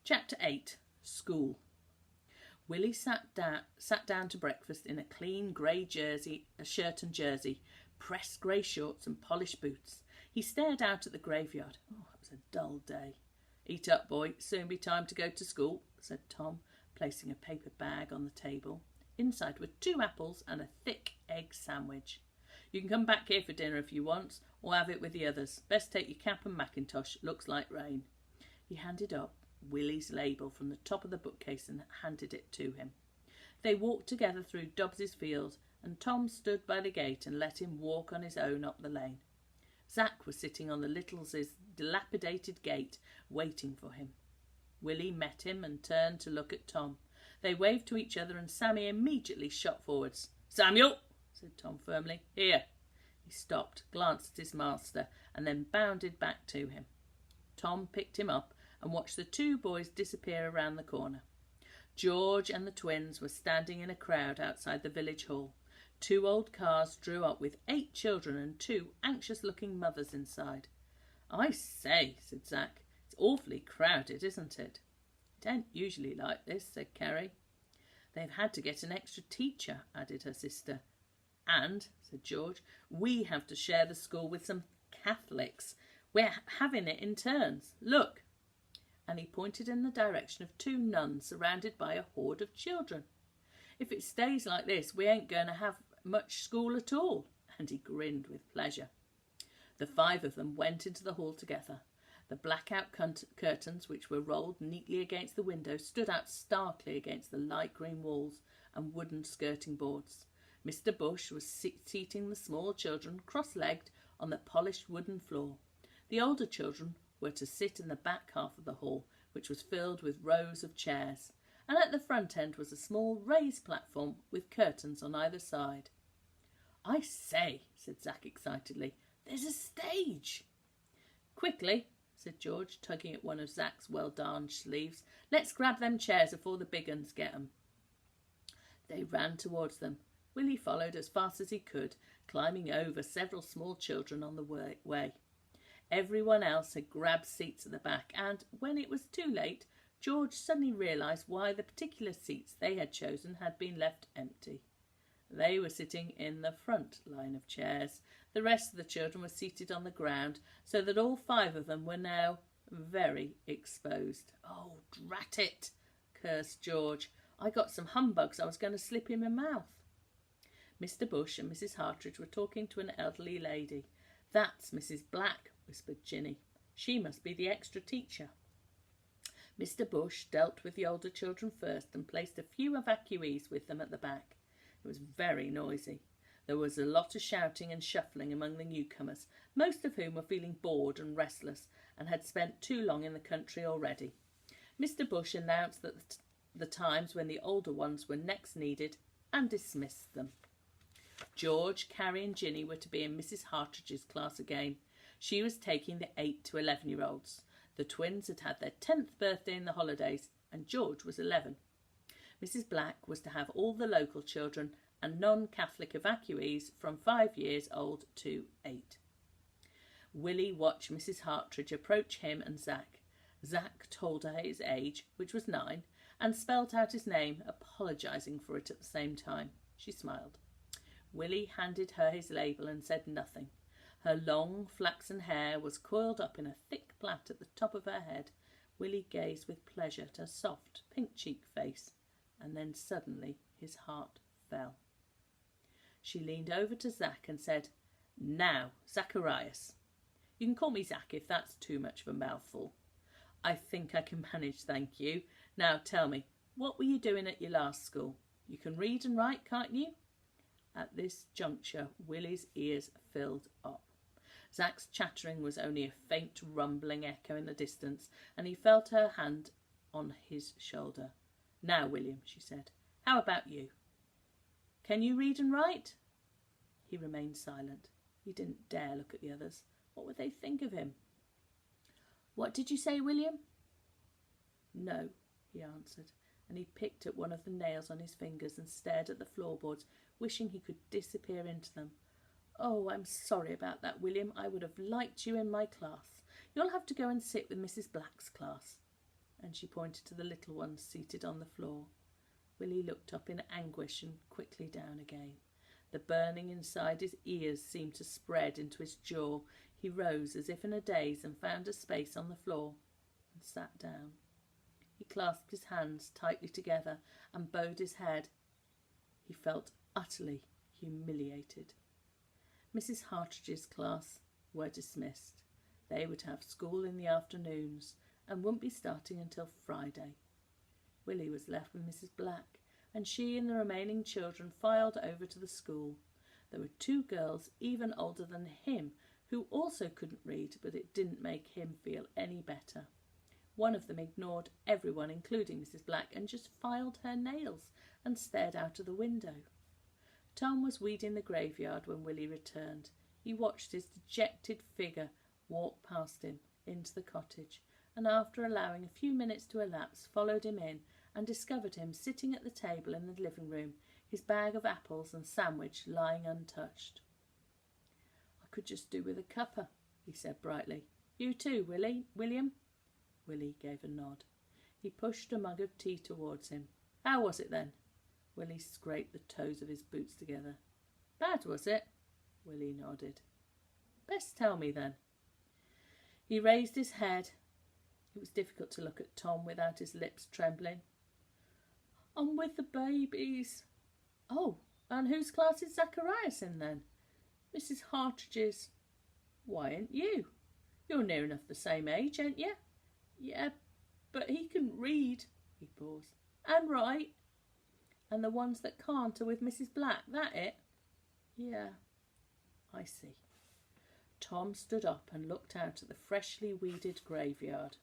Chapter 8. School. Willie sat down to breakfast in a clean grey shirt and jersey, pressed grey shorts and polished boots. He stared out at the graveyard. Oh, it was a dull day. "Eat up, boy. Soon be time to go to school," said Tom, placing a paper bag on the table. Inside were 2 apples and a thick egg sandwich. "You can come back here for dinner if you want, or have it with the others. Best take your cap and mackintosh. Looks like rain." He handed up Willie's label from the top of the bookcase and handed it to him. They walked together through Dobbs's field, and Tom stood by the gate and let him walk on his own up the lane. Zack was sitting on the Littles' dilapidated gate, waiting for him. Willie met him and turned to look at Tom. They waved to each other, and Sammy immediately shot forwards. "Samuel," said Tom firmly, "here." He stopped, glanced at his master, and then bounded back to him. Tom picked him up and watched the 2 boys disappear around the corner. George and the twins were standing in a crowd outside the village hall. 2 old cars drew up with 8 children and 2 anxious-looking mothers inside. "I say," said Zack, "it's awfully crowded, isn't it?" "It ain't usually like this," said Carrie. "They've had to get an extra teacher," added her sister. "And," said George, "we have to share the school with some Catholics. We're having it in turns. Look." And he pointed in the direction of 2 nuns surrounded by a horde of children. "If it stays like this, we ain't going to have much school at all." And he grinned with pleasure. The 5 of them went into the hall together. The blackout curtains, which were rolled neatly against the windows, stood out starkly against the light green walls and wooden skirting boards. Mr. Bush was seating the small children cross-legged on the polished wooden floor. The older children were to sit in the back half of the hall, which was filled with rows of chairs, and at the front end was a small raised platform with curtains on either side. "I say," said Zack excitedly, "there's a stage." "Quickly," said George, tugging at one of Zack's well-darned sleeves. "Let's grab them chairs before the big uns get 'em." They ran towards them. Willie followed as fast as he could, climbing over several small children on the way. Everyone else had grabbed seats at the back, and when it was too late, George suddenly realised why the particular seats they had chosen had been left empty. They were sitting in the front line of chairs. The rest of the children were seated on the ground, so that all 5 of them were now very exposed. "Oh, drat it," cursed George. "I got some humbugs I was going to slip in my mouth." Mr. Bush and Mrs. Hartridge were talking to an elderly lady. "That's Mrs. Black," whispered Ginny. "She must be the extra teacher." Mr. Bush dealt with the older children first and placed a few evacuees with them at the back. It was very noisy. There was a lot of shouting and shuffling among the newcomers, most of whom were feeling bored and restless and had spent too long in the country already. Mr. Bush announced that the times when the older ones were next needed and dismissed them. George, Carrie and Ginny were to be in Mrs. Hartridge's class again. She was taking the 8 to 11-year-olds. The twins had had their 10th birthday in the holidays, and George was 11. Mrs. Black was to have all the local children and non-Catholic evacuees from 5 years old to 8. Willie watched Mrs. Hartridge approach him and Zack. Zack told her his age, which was 9, and spelt out his name, apologising for it at the same time. She smiled. Willie handed her his label and said nothing. Her long flaxen hair was coiled up in a thick plait at the top of her head. Willie gazed with pleasure at her soft, pink-cheeked face, and then suddenly his heart fell. She leaned over to Zack and said, "Now, Zacharias. You can call me Zack if that's too much of a mouthful." "I think I can manage, thank you. Now tell me, what were you doing at your last school? You can read and write, can't you?" At this juncture, Willie's ears filled up. Zack's chattering was only a faint rumbling echo in the distance, and he felt her hand on his shoulder. "Now, William," she said, "how about you? Can you read and write?" He remained silent. He didn't dare look at the others. What would they think of him? "What did you say, William?" "No," he answered, and he picked at one of the nails on his fingers and stared at the floorboards, wishing he could disappear into them. "Oh, I'm sorry about that, William. I would have liked you in my class. You'll have to go and sit with Mrs. Black's class." and she pointed to the little ones seated on the floor. Willie looked up in anguish and quickly down again. The burning inside his ears seemed to spread into his jaw. He rose as if in a daze and found a space on the floor and sat down. He clasped his hands tightly together and bowed his head. He felt utterly humiliated. Mrs. Hartridge's class were dismissed. They would have school in the afternoons and wouldn't be starting until Friday. Willie was left with Mrs. Black, and she and the remaining children filed over to the school. There were 2 girls even older than him who also couldn't read, but it didn't make him feel any better. One of them ignored everyone, including Mrs. Black, and just filed her nails and stared out of the window. Tom was weeding the graveyard when Willie returned. He watched his dejected figure walk past him into the cottage, and after allowing a few minutes to elapse, followed him in and discovered him sitting at the table in the living room, his bag of apples and sandwich lying untouched. "I could just do with a cuppa," he said brightly. "You too, William?" Willie gave a nod. He pushed a mug of tea towards him. "How was it then?" Willie scraped the toes of his boots together. "Bad, was it?" Willie nodded. "Best tell me then." He raised his head. It was difficult to look at Tom without his lips trembling. "I'm with the babies." "Oh, and whose class is Zacharias in then?" "Mrs. Hartridge's." "Why ain't you? You're near enough the same age, ain't you?" "Yeah, but he can read." He paused. "And write." "And the ones that can't are with Mrs. Black, that it?" "Yeah, I see." Tom stood up and looked out at the freshly weeded graveyard.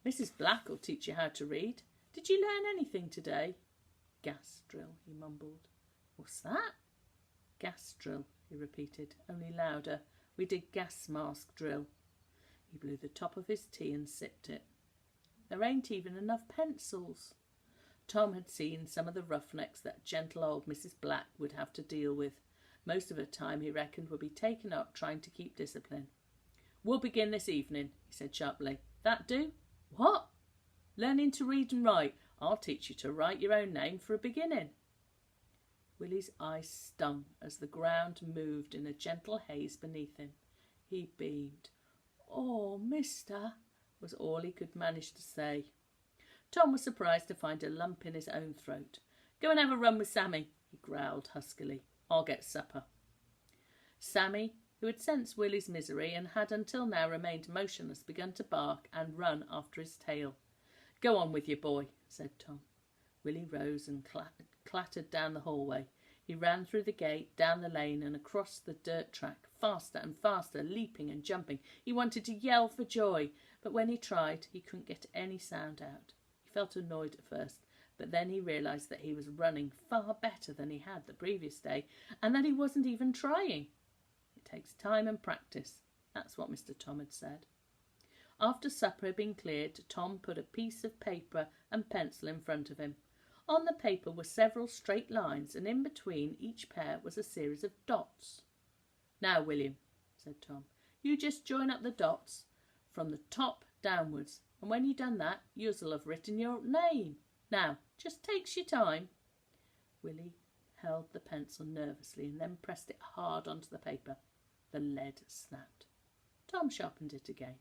"Mrs. Black will teach you how to read. Did you learn anything today?" "Gas drill," he mumbled. "What's that?" "Gas drill," he repeated, only louder. "We did gas mask drill." He blew the top of his tea and sipped it. "There ain't even enough pencils." Tom had seen some of the roughnecks that gentle old Mrs. Black would have to deal with. Most of her time, he reckoned, would be taken up trying to keep discipline. "We'll begin this evening," he said sharply. "That do?" "What?" "Learning to read and write. I'll teach you to write your own name for a beginning." Willie's eyes stung as the ground moved in a gentle haze beneath him. He beamed. "Oh, mister," was all he could manage to say. Tom was surprised to find a lump in his own throat. "Go and have a run with Sammy," he growled huskily. "I'll get supper." Sammy, who had sensed Willie's misery and had until now remained motionless, began to bark and run after his tail. "Go on with you, boy," said Tom. Willie rose and clattered down the hallway. He ran through the gate, down the lane and across the dirt track, faster and faster, leaping and jumping. He wanted to yell for joy, but when he tried, he couldn't get any sound out. He felt annoyed at first, but then he realised that he was running far better than he had the previous day, and that he wasn't even trying. It takes time and practice. That's what Mr. Tom had said. After supper had been cleared, Tom put a piece of paper and pencil in front of him. On the paper were several straight lines, and in between each pair was a series of dots. "Now, William," said Tom, "you just join up the dots from the top downwards, and when you've done that, you'll have written your name. Now, just takes your time." Willie held the pencil nervously and then pressed it hard onto the paper. The lead snapped. Tom sharpened it again.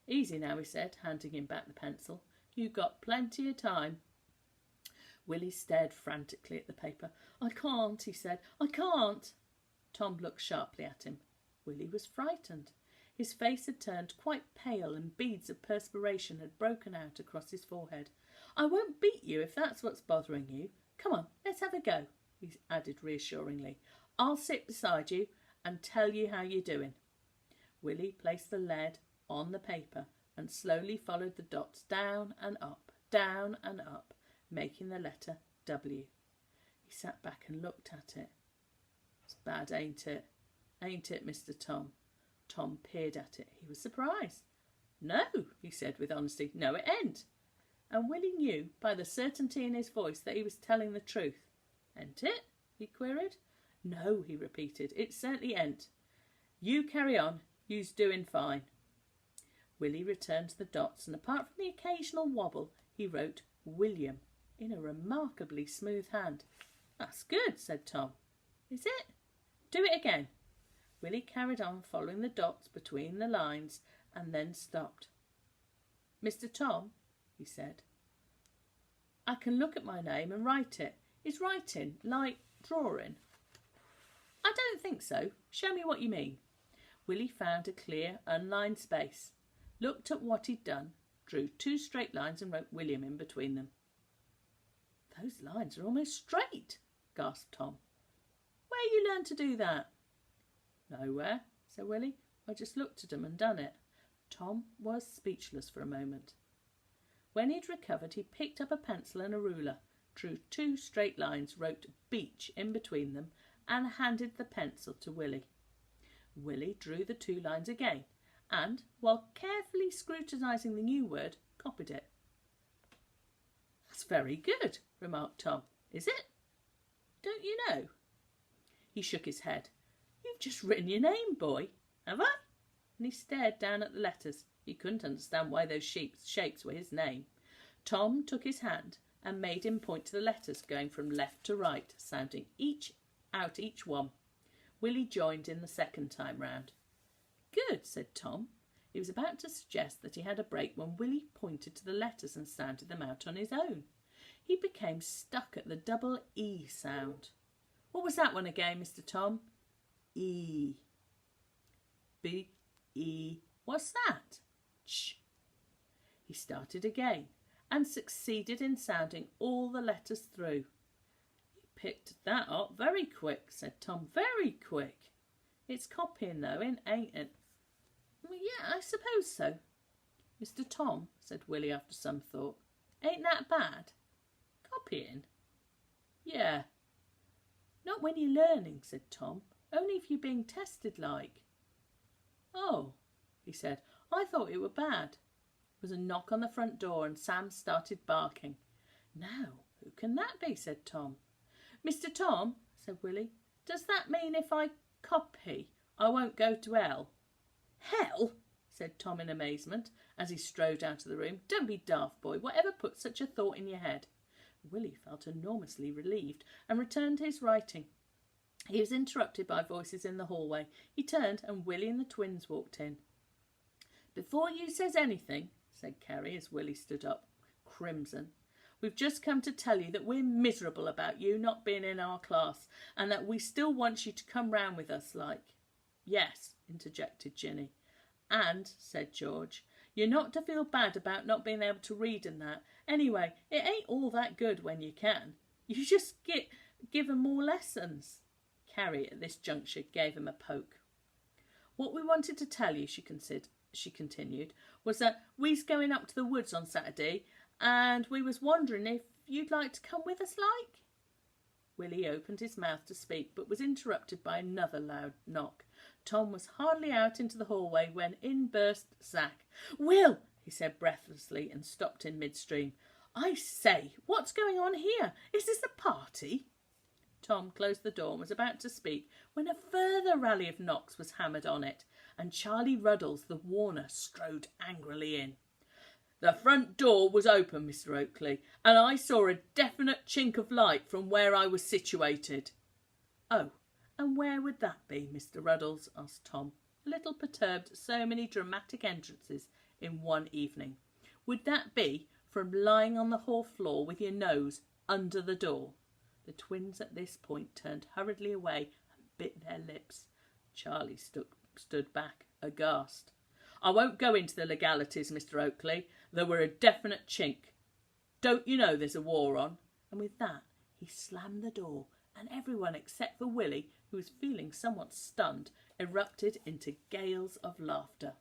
"Easy now," he said, handing him back the pencil. "You've got plenty of time." Willie stared frantically at the paper. "I can't," he said. "I can't." Tom looked sharply at him. Willie was frightened. His face had turned quite pale and beads of perspiration had broken out across his forehead. "I won't beat you if that's what's bothering you. Come on, let's have a go," he added reassuringly. "I'll sit beside you and tell you how you're doing." Willie placed the lead on the paper and slowly followed the dots down and up, making the letter W. He sat back and looked at it. "It's bad, ain't it? Ain't it, Mr. Tom?" Tom peered at it. He was surprised. "No," he said with honesty. "No, it ain't." And Willie knew by the certainty in his voice that he was telling the truth. "Ain't it?" he queried. "No," he repeated. "It certainly ain't. You carry on. You's doing fine." Willie returned to the dots, and apart from the occasional wobble, he wrote William in a remarkably smooth hand. "That's good," said Tom. "Is it? Do it again." Willie carried on following the dots between the lines and then stopped. "Mr. Tom," he said, "I can look at my name and write it. Is writing like drawing?" "I don't think so. Show me what you mean." Willie found a clear, unlined space, looked at what he'd done, drew 2 straight lines and wrote William in between them. "Those lines are almost straight," gasped Tom. "Where you learn to do that?" "Nowhere," said Willie. "I just looked at 'em and done it." Tom was speechless for a moment. When he'd recovered, he picked up a pencil and a ruler, drew 2 straight lines, wrote beach in between them, and handed the pencil to Willie. Willie drew the 2 lines again and, while carefully scrutinising the new word, copied it. "That's very good," remarked Tom. "Is it? Don't you know?" He shook his head. "You've just written your name, boy." "Have I?" And he stared down at the letters. He couldn't understand why those shapes were his name. Tom took his hand and made him point to the letters, going from left to right, sounding each one. Willie joined in the second time round. "Good," said Tom. He was about to suggest that he had a break when Willie pointed to the letters and sounded them out on his own. He became stuck at the double E sound. "What was that one again, Mr. Tom?" "E." B-E. "What's that?" "Ch." He started again and succeeded in sounding all the letters through. "You picked that up very quick," said Tom. "Very quick." "It's copying though, ain't it?" "Well, yeah, I suppose so." "Mr. Tom," said Willie after some thought, "ain't that bad? Copying?" "Yeah." "Not when you're learning," said Tom. "Only if you're being tested like." "Oh," he said, "I thought it were bad." There was a knock on the front door and Sam started barking. "Now, who can that be?" said Tom. "Mr. Tom," said Willie, "does that mean if I copy I won't go to hell?" "Hell?" said Tom in amazement as he strode out of the room. "Don't be daft, boy. Whatever put such a thought in your head?" Willie felt enormously relieved and returned to his writing. He was interrupted by voices in the hallway. He turned and Willie and the twins walked in. "Before you says anything," said Kerry as Willie stood up, crimson, "we've just come to tell you that we're miserable about you not being in our class and that we still want you to come round with us like." "Yes," interjected Ginny. "And," said George, "you're not to feel bad about not being able to read and that. Anyway, it ain't all that good when you can. You just give 'em more lessons." Carrie at this juncture gave him a poke. "What we wanted to tell you," she continued, "was that we's going up to the woods on Saturday and we was wondering if you'd like to come with us like." Willie opened his mouth to speak but was interrupted by another loud knock. Tom was hardly out into the hallway when in burst Zack. "Will," he said breathlessly and stopped in midstream. "I say, what's going on here? Is this a party?" Tom closed the door and was about to speak when a further rally of knocks was hammered on it, and Charlie Ruddles, the warner, strode angrily in. "The front door was open, Mr. Oakley, and I saw a definite chink of light from where I was situated." "Oh, and where would that be, Mr. Ruddles?" asked Tom, a little perturbed at so many dramatic entrances in one evening. "Would that be from lying on the hall floor with your nose under the door?" The twins at this point turned hurriedly away and bit their lips. Charlie stood back, aghast. "I won't go into the legalities, Mr. Oakley. There were a definite chink. Don't you know there's a war on?" And with that he slammed the door, and everyone except for Willie, who was feeling somewhat stunned, erupted into gales of laughter.